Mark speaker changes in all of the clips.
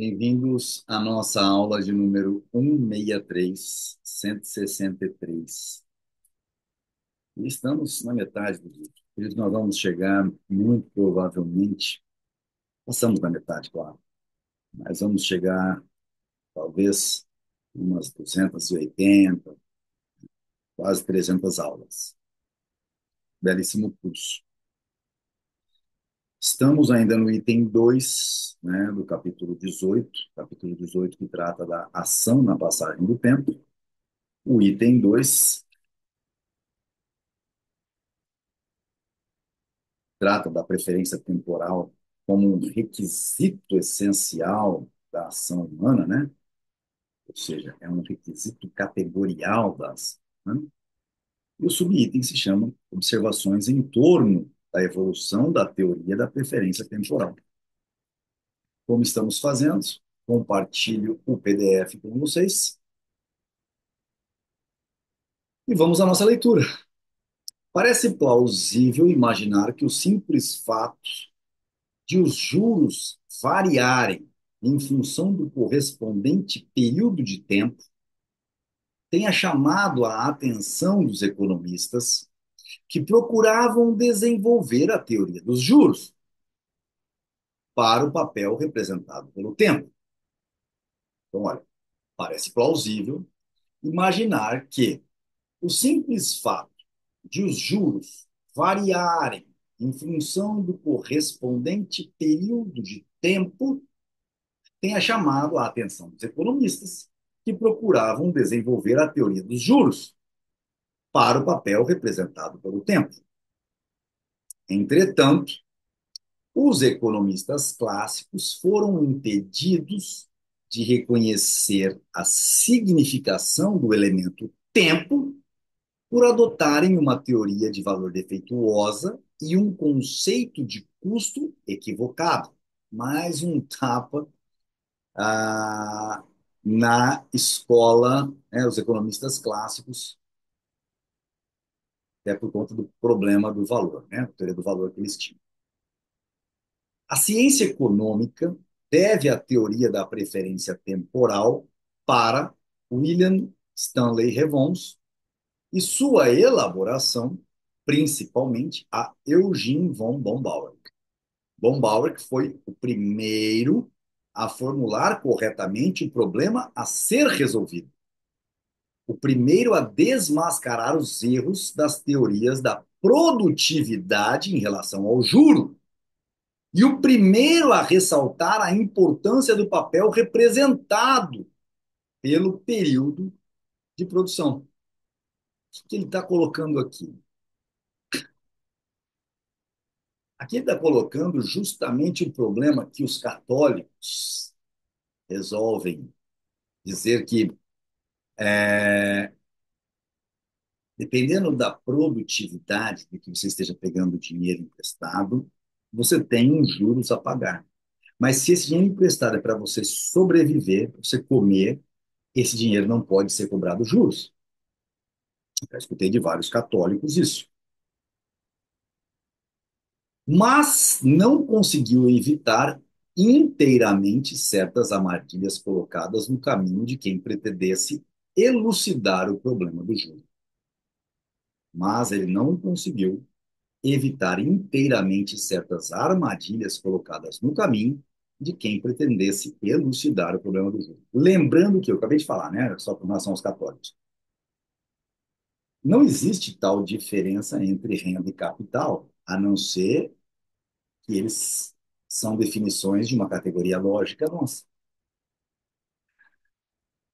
Speaker 1: Bem-vindos à nossa aula de número 163, 163. E estamos na metade do vídeo. Por isso nós vamos chegar, muito provavelmente, passamos da metade, claro, mas vamos chegar, talvez, umas 280, quase 300 aulas. Belíssimo curso. Estamos ainda no item 2, né, do capítulo 18 que trata da ação na passagem do tempo. O item 2 trata da preferência temporal como um requisito essencial da ação humana, né? Ou seja, é um requisito categorial da ação, né? E o subitem se chama Observações em torno da evolução da teoria da preferência temporal. Como estamos fazendo? Compartilho o PDF com vocês e vamos à nossa leitura. Parece plausível imaginar que o simples fato de os juros variarem em função do correspondente período de tempo tenha chamado a atenção dos economistas que procuravam desenvolver a teoria dos juros para o papel representado pelo tempo. Então, olha, parece plausível imaginar que o simples fato de os juros variarem em função do correspondente período de tempo tenha chamado a atenção dos economistas que procuravam desenvolver a teoria dos juros para o papel representado pelo tempo. Entretanto, os economistas clássicos foram impedidos de reconhecer a significação do elemento tempo por adotarem uma teoria de valor defeituosa e um conceito de custo equivocado. Mais um tapa na escola, né, os economistas clássicos, até por conta do problema do valor, né, a teoria do valor que eles tinham. A ciência econômica deve a teoria da preferência temporal para William Stanley Revons e sua elaboração, principalmente, a Eugene von Bombauer. Bombauer que foi o primeiro a formular corretamente o problema a ser resolvido. O primeiro a desmascarar os erros das teorias da produtividade em relação ao juro. E o primeiro a ressaltar a importância do papel representado pelo período de produção. O que ele está colocando aqui? Aqui ele está colocando justamente o problema que os católicos resolvem dizer que, dependendo da produtividade de que você esteja pegando dinheiro emprestado, você tem uns juros a pagar. Mas se esse dinheiro emprestado é para você sobreviver, para você comer, esse dinheiro não pode ser cobrado juros. Eu já escutei de vários católicos isso. Mas não conseguiu evitar inteiramente certas armadilhas colocadas no caminho de quem pretendesse elucidar o problema do juro. Mas ele não conseguiu evitar inteiramente certas armadilhas colocadas no caminho de quem pretendesse elucidar o problema do juro. Lembrando que eu acabei de falar, né, só com relação aos católicos, não existe tal diferença entre renda e capital, a não ser que eles são definições de uma categoria lógica nossa.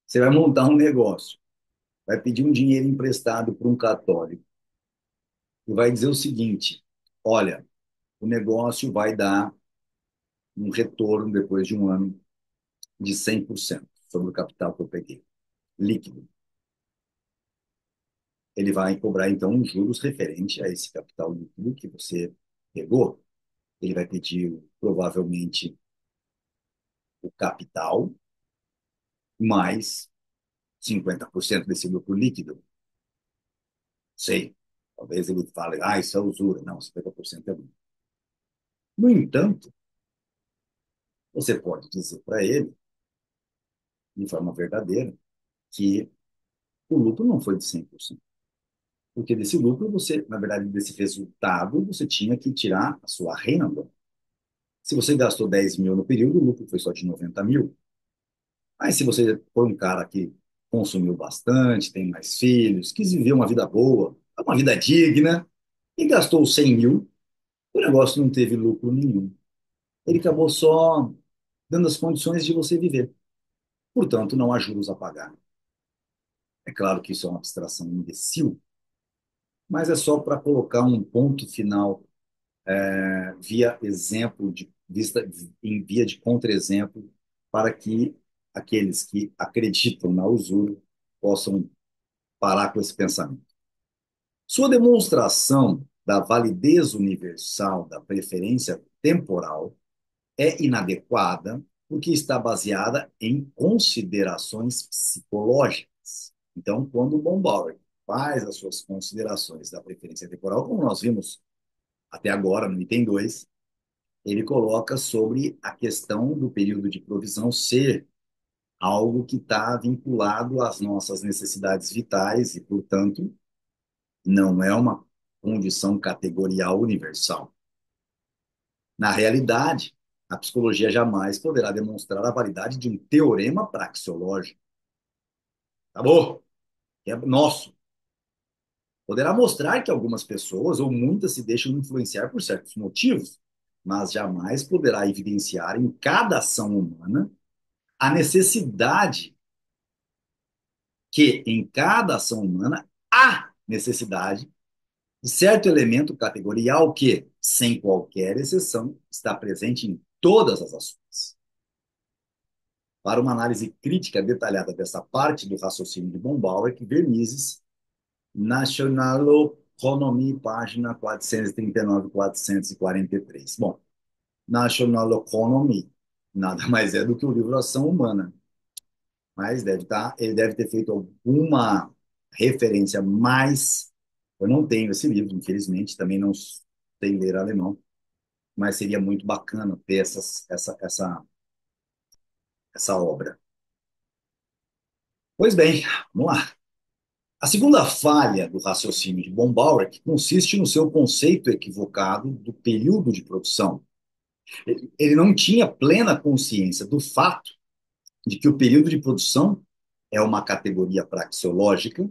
Speaker 1: Você vai montar um negócio, vai pedir um dinheiro emprestado para um católico e vai dizer o seguinte: olha, o negócio vai dar um retorno depois de um ano de 100% sobre o capital que eu peguei, líquido. Ele vai cobrar, então, um juros referente a esse capital líquido que você pegou. Ele vai pedir, provavelmente, o capital mais 50% desse lucro líquido. Sei. Talvez ele fale, isso é usura. Não, 50% é lucro. No entanto, você pode dizer para ele, de forma verdadeira, que o lucro não foi de 100%. Porque desse lucro, você, na verdade, desse resultado, você tinha que tirar a sua renda. Se você gastou 10 mil no período, o lucro foi só de 90 mil. Aí, se você for um cara que consumiu bastante, tem mais filhos, quis viver uma vida boa, uma vida digna, e gastou 100 mil, o negócio não teve lucro nenhum. Ele acabou só dando as condições de você viver. Portanto, não há juros a pagar. É claro que isso é uma abstração imbecil, mas é só para colocar um ponto final via exemplo de vista em via de contra-exemplo para que aqueles que acreditam na usura possam parar com esse pensamento. Sua demonstração da validez universal da preferência temporal é inadequada porque está baseada em considerações psicológicas. Então, quando o Bombauer faz as suas considerações da preferência temporal, como nós vimos até agora no item 2, ele coloca sobre a questão do período de provisão ser algo que está vinculado às nossas necessidades vitais e, portanto, não é uma condição categorial universal. Na realidade, a psicologia jamais poderá demonstrar a validade de um teorema praxeológico. Tá bom? É nosso. Poderá mostrar que algumas pessoas, ou muitas, se deixam influenciar por certos motivos, mas jamais poderá evidenciar em cada ação humana a necessidade que, em cada ação humana, há necessidade de certo elemento categorial que, sem qualquer exceção, está presente em todas as ações. Para uma análise crítica detalhada dessa parte do raciocínio de Bombauer, que Vernizes, National Economy, página 439 443. Bom, National Economy nada mais é do que o livro Ação Humana, mas ele deve ter feito alguma referência mais. Eu não tenho esse livro, infelizmente, também não sei ler alemão, mas seria muito bacana ter essa obra. Pois bem, vamos lá. A segunda falha do raciocínio de Bombauer consiste no seu conceito equivocado do período de produção. Ele não tinha plena consciência do fato de que o período de produção é uma categoria praxeológica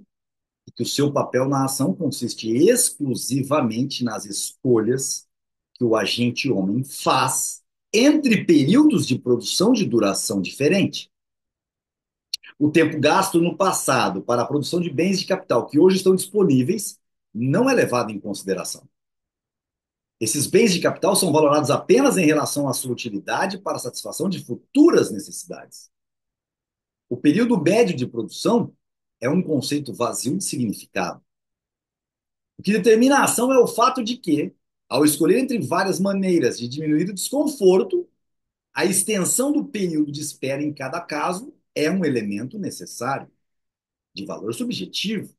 Speaker 1: e que o seu papel na ação consiste exclusivamente nas escolhas que o agente homem faz entre períodos de produção de duração diferente. O tempo gasto no passado para a produção de bens de capital que hoje estão disponíveis não é levado em consideração. Esses bens de capital são valorados apenas em relação à sua utilidade para a satisfação de futuras necessidades. O período médio de produção é um conceito vazio de significado. O que determina a ação é o fato de que, ao escolher entre várias maneiras de diminuir o desconforto, a extensão do período de espera em cada caso é um elemento necessário, de valor subjetivo.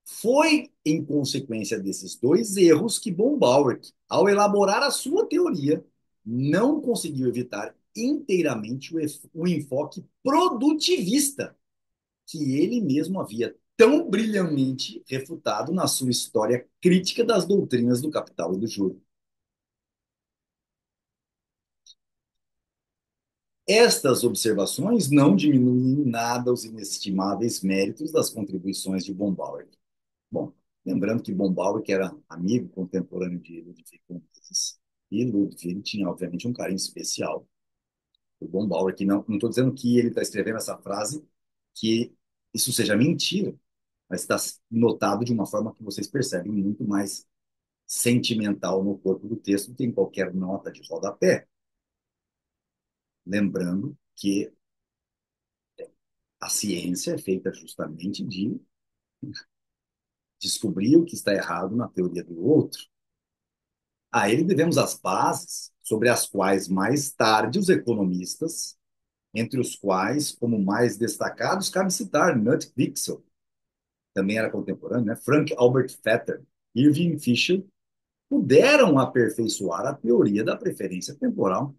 Speaker 1: Foi em consequência desses dois erros que Bombauer, ao elaborar a sua teoria, não conseguiu evitar inteiramente o enfoque produtivista que ele mesmo havia tão brilhantemente refutado na sua história crítica das doutrinas do capital e do juro. Estas observações não diminuem em nada os inestimáveis méritos das contribuições de Bombauer. Bom, lembrando que Bombauer, que era amigo contemporâneo de Ludwig Mises, e Ludwig tinha, obviamente, um carinho especial por Bombauer, que não estou dizendo que ele está escrevendo essa frase, que isso seja mentira, mas está notado de uma forma que vocês percebem muito mais sentimental no corpo do texto do que em qualquer nota de rodapé. Lembrando que a ciência é feita justamente de descobrir o que está errado na teoria do outro. A ele devemos as bases sobre as quais mais tarde os economistas, entre os quais, como mais destacados, cabe citar Knut Wicksell, também era contemporâneo, né? Frank Albert Vetter, Irving Fisher puderam aperfeiçoar a teoria da preferência temporal.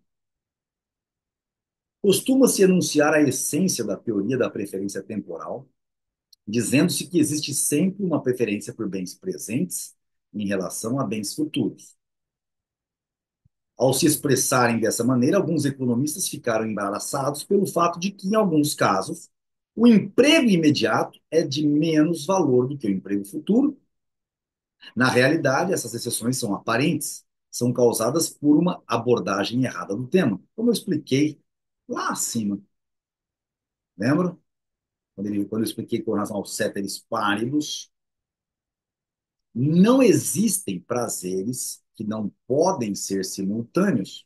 Speaker 1: Costuma-se enunciar a essência da teoria da preferência temporal, dizendo-se que existe sempre uma preferência por bens presentes em relação a bens futuros. Ao se expressarem dessa maneira, alguns economistas ficaram embaraçados pelo fato de que, em alguns casos, o emprego imediato é de menos valor do que o emprego futuro. Na realidade, essas exceções são aparentes, são causadas por uma abordagem errada do tema, como eu expliquei lá acima. Lembra? Quando eu expliquei com relação aos ceteris paribus, não existem prazeres que não podem ser simultâneos.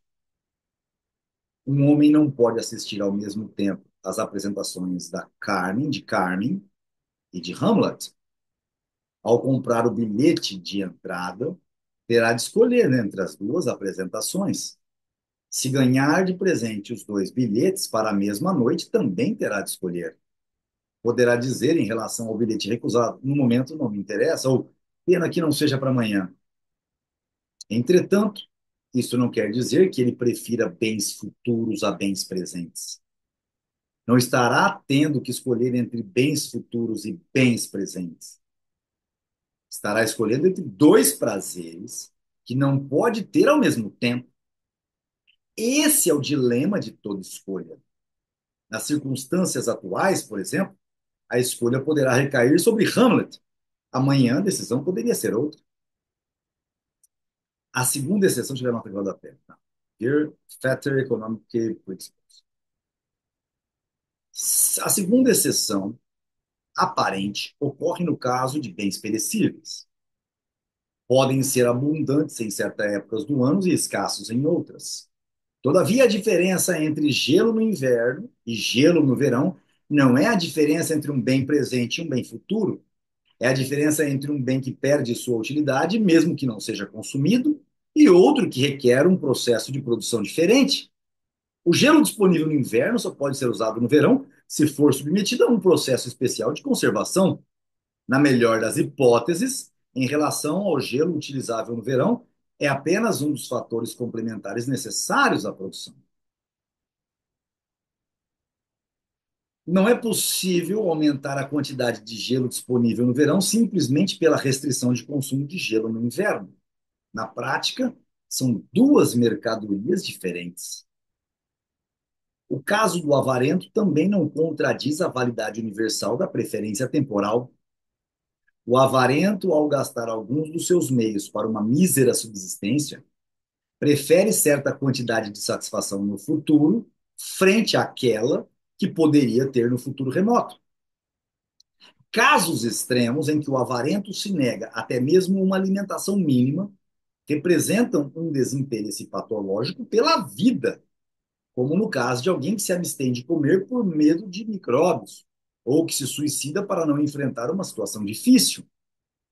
Speaker 1: Um homem não pode assistir ao mesmo tempo às apresentações de Carmen e de Hamlet. Ao comprar o bilhete de entrada, terá de escolher, né, entre as duas apresentações. Se ganhar de presente os dois bilhetes para a mesma noite, também terá de escolher. Poderá dizer em relação ao bilhete recusado, no momento não me interessa, ou pena que não seja para amanhã. Entretanto, isso não quer dizer que ele prefira bens futuros a bens presentes. Não estará tendo que escolher entre bens futuros e bens presentes. Estará escolhendo entre dois prazeres que não pode ter ao mesmo tempo. Esse é o dilema de toda escolha. Nas circunstâncias atuais, por exemplo, a escolha poderá recair sobre Hamlet. Amanhã a decisão poderia ser outra. A segunda exceção, deixa eu ver uma coisa da pena. Here, Fetter Economic Principles. A segunda exceção aparente ocorre no caso de bens perecíveis. Podem ser abundantes em certas épocas do ano e escassos em outras. Todavia, a diferença entre gelo no inverno e gelo no verão não é a diferença entre um bem presente e um bem futuro, é a diferença entre um bem que perde sua utilidade, mesmo que não seja consumido, e outro que requer um processo de produção diferente. O gelo disponível no inverno só pode ser usado no verão se for submetido a um processo especial de conservação. Na melhor das hipóteses, em relação ao gelo utilizável no verão, é apenas um dos fatores complementares necessários à produção. Não é possível aumentar a quantidade de gelo disponível no verão simplesmente pela restrição de consumo de gelo no inverno. Na prática, são duas mercadorias diferentes. O caso do avarento também não contradiz a validade universal da preferência temporal. O avarento, ao gastar alguns dos seus meios para uma mísera subsistência, prefere certa quantidade de satisfação no futuro frente àquela que poderia ter no futuro remoto. Casos extremos em que o avarento se nega até mesmo uma alimentação mínima representam um desinteresse patológico pela vida, como no caso de alguém que se abstém de comer por medo de micróbios, ou que se suicida para não enfrentar uma situação difícil,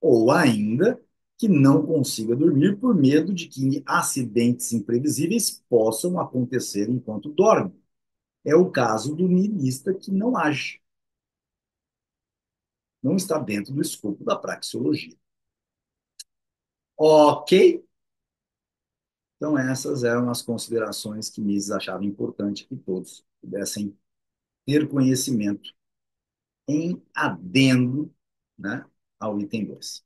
Speaker 1: ou ainda que não consiga dormir por medo de que acidentes imprevisíveis possam acontecer enquanto dorme. É o caso do niilista que não age, não está dentro do escopo da praxeologia. Ok? Então, essas eram as considerações que Mises achava importante que todos pudessem ter conhecimento em adendo, né, ao item 2.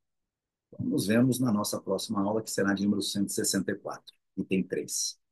Speaker 1: Então, nos vemos na nossa próxima aula, que será de número 164, item 3.